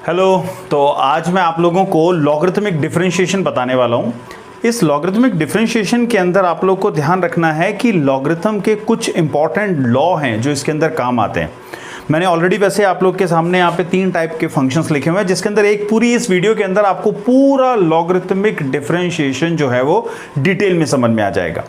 Hello. तो आज मैं आप लोगों को लॉगरिथमिक डिफरेंशिएशन बताने वाला हूँ। इस लॉगरिथमिक डिफरेंशिएशन के अंदर आप लोग को ध्यान रखना है कि लॉगरिथम के कुछ इंपॉर्टेंट लॉ हैं जो इसके अंदर काम आते हैं। मैंने ऑलरेडी वैसे आप लोग के सामने यहाँ पे 3 टाइप के फंक्शंस लिखे हुए हैं, जिसके अंदर एक पूरी इस वीडियो के अंदर आपको पूरा लॉगरिथमिक डिफरेंशिएशन जो है वो डिटेल में समझ में आ जाएगा।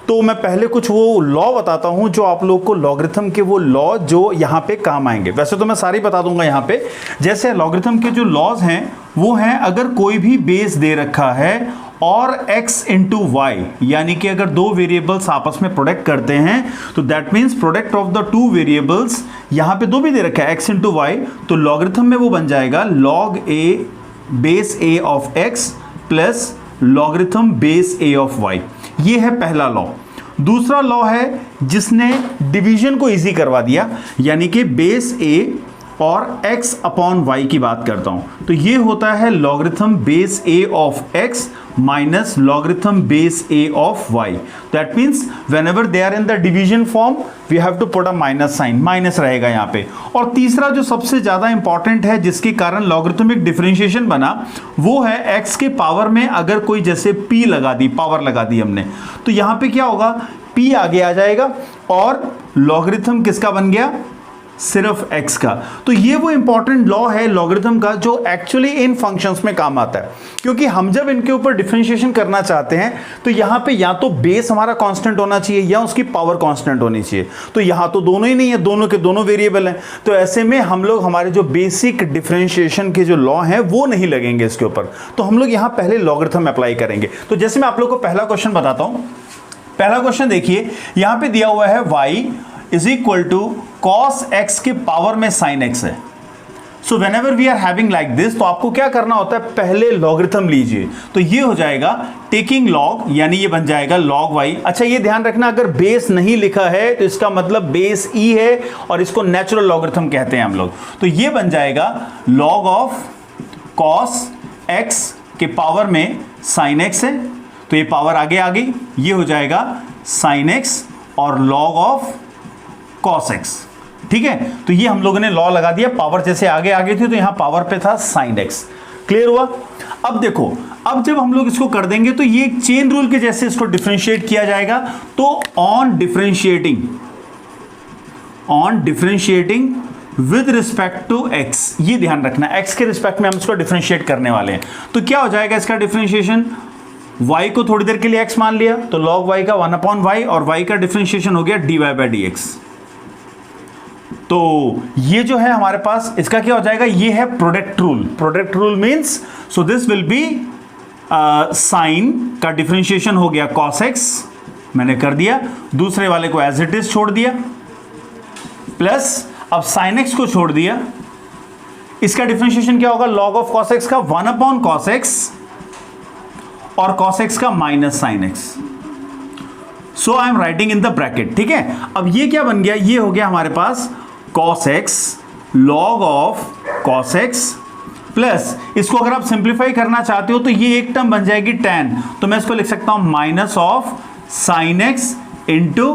तो मैं पहले कुछ वो लॉ बताता हूं जो आप लोग को लॉगरिथम के वो लॉ जो यहाँ पे काम आएंगे। वैसे तो मैं सारी बता दूंगा यहाँ पे। जैसे लॉगरिथम के जो लॉज हैं वो हैं, अगर कोई भी बेस दे रखा है और x इंटू वाई, यानी कि अगर दो वेरिएबल्स आपस में प्रोडक्ट करते हैं तो that means product of the two variables, यहाँ पे दो भी दे रखा है x इंटू वाई, तो लॉगरिथम में वो बन जाएगा log a base a of x plus logarithm base a of y। ये है पहला लॉ। दूसरा लॉ है जिसने डिवीजन को इजी करवा दिया, यानी कि बेस a और x अपॉन y की बात करता हूं, तो ये होता है logarithm base a of x minus logarithm base a of y। That means whenever they are in the division form we have to put a minus sign, minus रहेगा यहाँ पे। और तीसरा जो सबसे ज्यादा इंपॉर्टेंट है जिसके कारण लॉगरिथमिक डिफरेंशिएशन बना, वो है x के पावर में अगर कोई जैसे p लगा दी, पावर लगा दी हमने, तो यहाँ पे क्या होगा, p आगे आ जाएगा और लॉगरिथम किसका बन गया, सिर्फ x का। तो ये वो इंपॉर्टेंट लॉ है लॉगरिथम का जो एक्चुअली इन फंक्शंस में काम आता है, क्योंकि हम जब इनके ऊपर डिफरेंशिएशन करना चाहते हैं तो यहाँ पे या तो बेस हमारा कांस्टेंट होना चाहिए या उसकी पावर कांस्टेंट होनी चाहिए। तो यहाँ तो दोनों ही नहीं है, दोनों के दोनों वेरिएबल हैं, तो ऐसे में हम लोग हमारे जो बेसिक डिफरेंशिएशन के जो लॉ हैं वो नहीं लगेंगे इसके ऊपर। तो हम लोग यहाँ पहले लॉगरिथम अप्लाई करेंगे। तो जैसे मैं आप लोग को पहला क्वेश्चन बताता हूँ। पहला क्वेश्चन देखिए, यहाँ पे दिया हुआ है y is equal to cos x के पावर में sin x है। So whenever we are having like this, तो आपको क्या करना होता है, पहले लॉगरिथम लीजिए। तो ये हो जाएगा टेकिंग लॉग, यानी ये बन जाएगा log y। अच्छा ये ध्यान रखना, अगर बेस नहीं लिखा है तो इसका मतलब बेस e है और इसको नेचुरल लॉगरिथम कहते हैं हम लोग। तो ये बन जाएगा log ऑफ cos x के पावर में sin x है, तो ये पावर आगे आ गई, ये हो जाएगा sin x और log ऑफ cos x। ठीक है, तो ये हम लोगों ने लॉ लगा दिया, पावर जैसे आगे आगे थी तो यहां पावर पे था sin x। क्लियर हुआ। अब देखो, अब जब हम लोग इसको कर देंगे तो ये एक चेन रूल के जैसे इसको डिफरेंशिएट किया जाएगा। तो on differentiating with respect to x, ये ध्यान रखना, x के रिस्पेक्ट में हम इसको डिफरेंशिएट करने वाले हैं। तो क्या हो जाएगा इसका डिफरेंशिएशन, y को थोड़ी देर के लिए x मान लिया तो log y का 1 अपॉन y और y का डिफरेंशिएशन हो गया dy बाई dx। तो ये जो है हमारे पास इसका क्या हो जाएगा, ये है product rule. Product rule means so this will be sine का डिफरेंशिएशन हो गया cos x, मैंने कर दिया, दूसरे वाले को एज इट इज छोड़ दिया, प्लस अब sin x को छोड़ दिया, इसका डिफरेंशिएशन क्या होगा, log ऑफ cos x का 1 अपॉन cos x और cos x का minus sin x। So I am writing in the bracket. ठीक है, अब ये क्या बन गया, ये हो गया हमारे पास cos x log of cos x plus, इसको अगर आप सिंप्लीफाई करना चाहते हो तो ये एक टर्म बन जाएगी tan, तो मैं इसको लिख सकता हूं minus of sin x into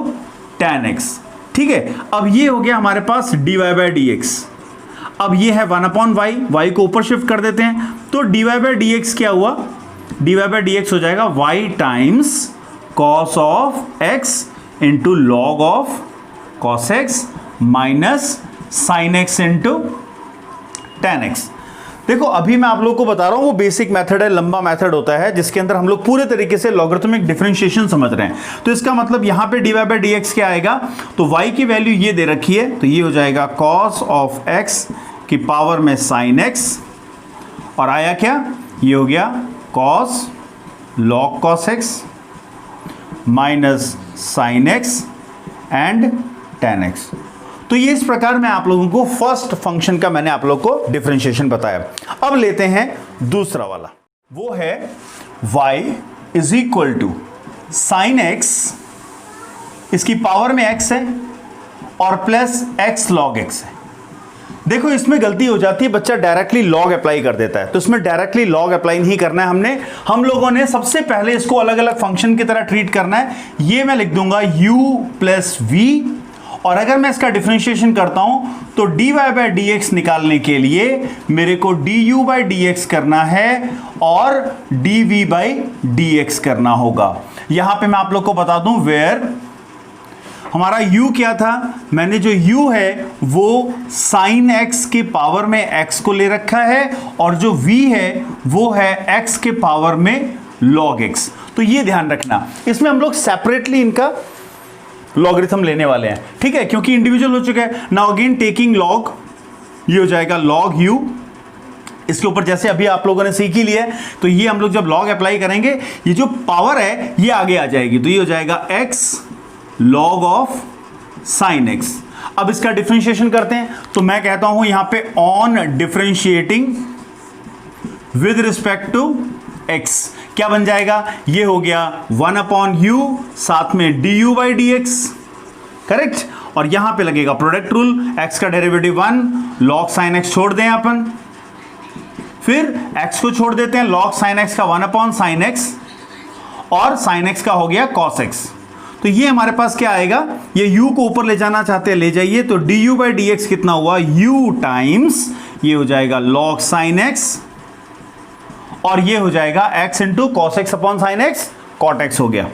tan x। ठीक है, अब ये हो गया हमारे पास dy बाई dx। अब ये है 1 अपॉन y, y को ऊपर शिफ्ट कर देते हैं, तो dy बाई dx क्या हुआ, dy बाई dx हो जाएगा y times cos of x into log of cos x minus sin x into tan x। देखो अभी मैं आप लोगों को बता रहा हूं, वो बेसिक मेथड है, लंबा मेथड होता है जिसके अंदर हम लोग पूरे तरीके से लॉगरिथमिक डिफरेंशिएशन समझ रहे हैं। तो इसका मतलब यहां पे dy बाई dx क्या आएगा, तो y की वैल्यू ये दे रखी है, तो ये हो जाएगा cos ऑफ x की पावर में sin x, और आया क्या, ये हो गया cos log cos x minus sin x and tan x। तो ये इस प्रकार मैं आप लोगों को फर्स्ट फंक्शन का मैंने आप लोगों को डिफरेंशिएशन बताया। अब लेते हैं दूसरा वाला, वो है y is equal to sine x, इसकी पावर में x है और प्लस x log x है। देखो इसमें गलती हो जाती है, बच्चा डायरेक्टली लॉग अप्लाई कर देता है, तो इसमें डायरेक्टली लॉग अप्लाई नहीं करना है हमने, हम लोगों ने सबसे पहले इसको अलग अलग फंक्शन की तरह ट्रीट करना है। ये मैं लिख दूंगा u प्लस v और अगर मैं इसका डिफरेंशिएशन करता हूं तो dy बाई डी एक्स निकालने के लिए मेरे को du बाई डी एक्स करना है और dv बाई डी एक्स करना होगा। यहां पे मैं आप लोग को बता दूं वेयर हमारा u क्या था, मैंने जो u है वो sin x के पावर में x को ले रखा है और जो v है वो है x के पावर में log x। तो ये ध्यान रखना, इसमें हम लोग सेपरेटली इनका लॉगरिथम लेने वाले हैं, ठीक है, क्योंकि इंडिविजुअल हो चुका है। नाउ अगेन टेकिंग log, ये हो जाएगा log u, इसके ऊपर जैसे अभी आप लोगों ने सीख ही लिया है, तो ये हम लोग जब log अप्लाई करेंगे ये जो पावर है ये आगे आ जाएगी, तो ये हो जाएगा x log of sin x। अब इसका डिफरेंशिएशन करते हैं, तो मैं कहता हूं यहां पे on differentiating with respect to x क्या बन जाएगा, ये हो गया 1/u साथ में du by d x, correct. और यहां पे लगेगा प्रोडक्ट रूल, x का डेरिवेटिव 1 log sin x छोड़ दें अपन, फिर x को छोड़ देते हैं log sin x का 1/sin x और sin x का हो गया cos x। तो ये हमारे पास क्या आएगा, ये u को ऊपर ले जाना चाहते हैं ले जाइए, तो du बाई डी एक्स कितना हुआ u टाइम्स ये हो जाएगा log sin x और ये हो जाएगा x into cos x upon sine x, cot x हो गया,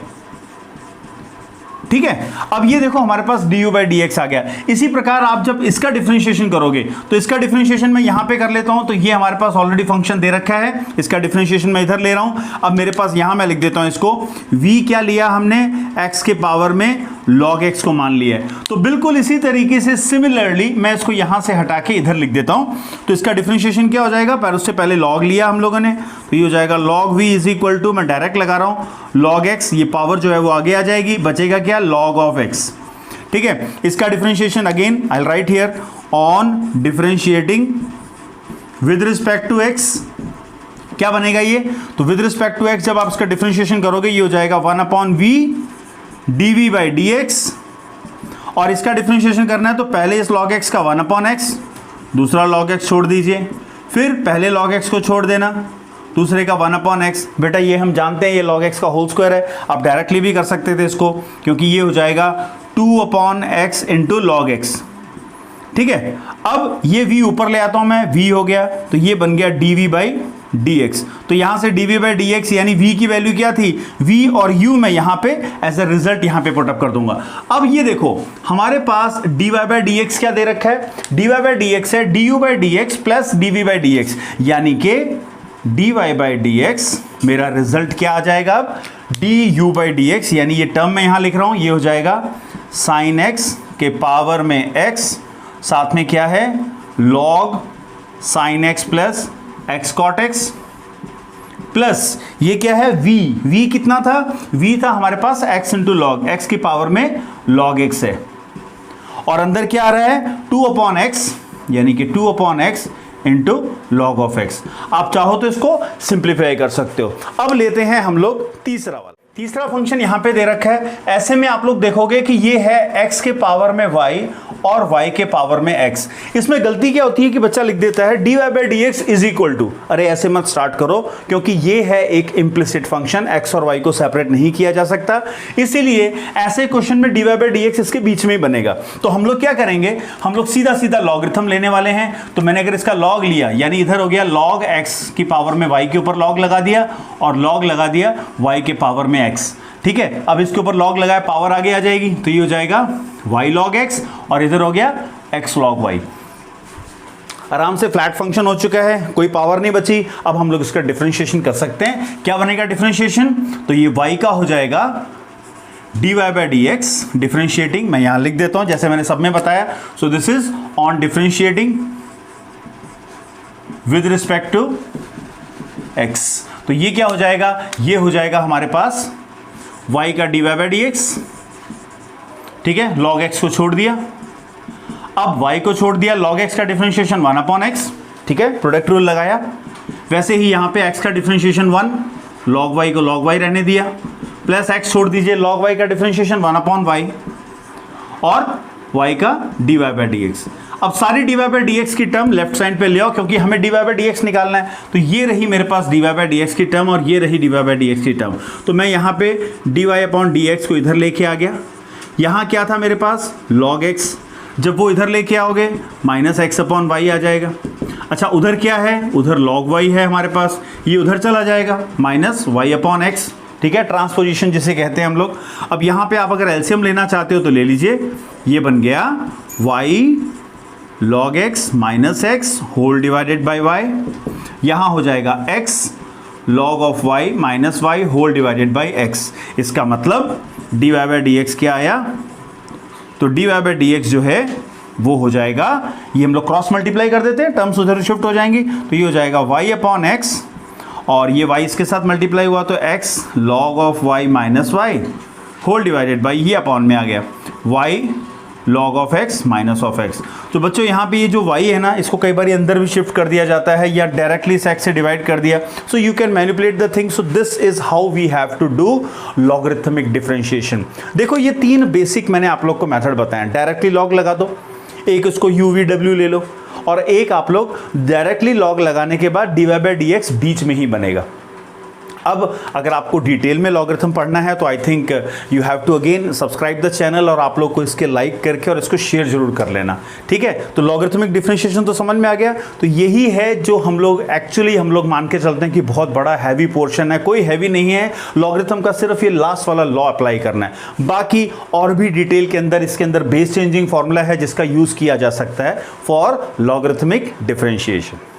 ठीक है। अब ये देखो हमारे पास du बाई डी एक्स आ गया। इसी प्रकार आप जब इसका डिफरेंशिएशन करोगे तो इसका डिफरेंशिएशन मैं यहां पे कर लेता हूं, तो ये हमारे पास ऑलरेडी फंक्शन दे रखा है, इसका डिफरेंशिएशन मैं इधर ले रहा हूं। अब मेरे पास यहां मैं लिख देता हूं इसको v क्या लिया हमने, x के पावर में log x को मान लिया है। तो बिल्कुल इसी तरीके से सिमिलरली मैं इसको यहां से हटा के इधर लिख देता हूं, तो इसका डिफरेंशिएशन क्या हो जाएगा, पर उससे पहले log लिया हम लोगों ने, तो ये हो जाएगा log v is equal to, मैं डायरेक्ट लगा रहा हूं log x, ये पावर जो है वो आगे आ जाएगी, बचेगा क्या log ऑफ x, ठीक है। इसका differentiation again I will write here on differentiating with respect to x क्या बनेगा ये, तो विद रिस्पेक्ट टू x जब आप इसका डिफरेंशिएशन करोगे ये हो जाएगा 1/v dv by d x, और इसका डिफरेंशिएशन करना है तो पहले इस log x का 1/x, दूसरा log x छोड़ दीजिए, फिर पहले log x को छोड़ देना, दूसरे का 1/x। बेटा ये हम जानते हैं ये log x का होल स्क्वायर है, आप डायरेक्टली भी कर सकते थे इसको, क्योंकि ये हो जाएगा 2/x इंटू log x, ठीक है। अब ये v ऊपर ले आता हूं मैं, v हो गया, तो ये बन गया dv बाई dx। तो यहां से dv बाई dx यानी v की वैल्यू क्या थी, v और u मैं यहां पे एज अ रिजल्ट यहां पे पुट अप कर दूंगा। अब ये देखो हमारे पास dy बाई dx क्या दे रखा है, dy बाई dx है du by dx plus dv by dx, यानी कि dy बाई dx मेरा रिजल्ट क्या आ जाएगा अब, du बाई dx, यानी ये टर्म मैं यहां लिख रहा हूं, ये हो जाएगा sin x के पावर में x साथ में क्या है log sin x plus x cot x plus ये क्या है v कितना था, v था हमारे पास x इंटू लॉग, x की पावर में log x है, और अंदर क्या आ रहा है 2/x, यानी कि 2/x into log of x। आप चाहो तो इसको सिंप्लीफाई कर सकते हो। अब लेते हैं हम लोग तीसरा फंक्शन यहां पे दे रखा है। ऐसे में आप लोग देखोगे कि ये है x के पावर में y और y के पावर में x। इसमें गलती क्या होती है कि बच्चा लिख देता है dy by d x is equal to, अरे ऐसे मत स्टार्ट करो, क्योंकि ये है एक इम्प्लिसिट फंक्शन, x और y को सेपरेट नहीं किया जा सकता, इसीलिए ऐसे क्वेश्चन में dy बाई डी एक्स इसके बीच में ही बनेगा। तो हम लोग क्या करेंगे, हम लोग सीधा सीधा लॉगरिथम लेने वाले हैं। तो मैंने अगर इसका लॉग लिया, यानी इधर हो गया log x की पावर में y के ऊपर log लगा दिया और log लगा दिया y के पावर में x, ठीक है। अब इसके ऊपर log लगाया, पावर आगे आ जाएगी, तो ये हो जाएगा y log x और इधर हो गया x log y। आराम से फ्लैट फंक्शन हो चुका है, कोई पावर नहीं बची। अब हम लोग इसका डिफरेंशिएशन कर सकते हैं। क्या बनेगा डिफरेंशिएशन, तो ये y का हो जाएगा dy by d x, differentiating मैं यहां लिख देता हूं जैसे मैंने सब में बताया। So this is on differentiating with respect to x। तो ये क्या हो जाएगा, ये हो जाएगा हमारे पास y का dy बाई डी एक्स, ठीक है, log x को छोड़ दिया, अब y को छोड़ दिया, log x का डिफरेंशिएशन 1/x, ठीक है, प्रोडक्ट रूल लगाया। वैसे ही यहां पे x का डिफरेंशिएशन 1, log y को log y रहने दिया, प्लस x छोड़ दीजिए, log y का डिफरेंशिएशन 1/y और y का dy बाई डी एक्स। अब सारी dy बाई डी एक्स की टर्म लेफ्ट साइड पे ले आओ, क्योंकि हमें dy बाई डी एक्स निकालना है। तो ये रही मेरे पास dy बाई डी एक्स की टर्म और ये रही dy बाई डी एक्स की टर्म। तो मैं यहाँ पे dy अपॉन डी एक्स को इधर लेके आ गया, यहाँ क्या था मेरे पास log x, जब वो इधर लेके आओगे माइनस एक्स अपॉन वाई आ जाएगा। अच्छा उधर क्या है, उधर log y है हमारे पास, ये उधर चला जाएगा माइनस वाई अपॉन एक्स, ठीक है, ट्रांसपोजिशन जिसे कहते हैं हम लोग। अब यहाँ पे आप अगर एलसीएम लेना चाहते हो तो ले लीजिए, ये बन गया y log x minus x whole divided by y, यहाँ हो जाएगा x log of y minus y whole divided by x। इसका मतलब dy बाई डी एक्स क्या आया, तो dy बाई डी एक्स जो है वो हो जाएगा, ये हम लोग क्रॉस मल्टीप्लाई कर देते हैं, टर्म्स उधर शिफ्ट हो जाएंगी, तो ये हो जाएगा y अपॉन एक्स, और ये y इसके साथ मल्टीप्लाई हुआ तो x log of y minus y whole divided by, ये अपॉन में आ गया y log of x minus of x। तो बच्चों यहाँ पे ये जो y है ना, इसको कई बार अंदर भी शिफ्ट कर दिया जाता है या डायरेक्टली इस x से डिवाइड कर दिया, so you can manipulate the thing. So this is how we have to do logarithmic differentiation. देखो ये तीन बेसिक मैंने आप लोग को मेथड बताया, डायरेक्टली लॉग लगा दो, एक उसको UVW ले लो, और एक आप लोग डायरेक्टली लॉग लगाने के बाद dy बाई डी एक्स बीच में ही बनेगा। अब अगर आपको डिटेल में लॉगरिथम पढ़ना है तो I think you have to again subscribe the channel, और आप लोग को इसके लाइक करके और इसको शेयर जरूर कर लेना, ठीक है। तो लॉगरिथमिक डिफरेंशिएशन तो समझ में आ गया। तो यही है जो हम लोग एक्चुअली हम लोग मान के चलते हैं कि बहुत बड़ा हैवी पोर्शन है, कोई हैवी नहीं है लॉगरिथम का, सिर्फ ये लास्ट वाला लॉ अप्लाई करना है। बाकी और भी डिटेल के अंदर इसके अंदर बेस चेंजिंग फॉर्मूला है जिसका यूज किया जा सकता है फॉर लॉगरिथमिक डिफरेंशिएशन।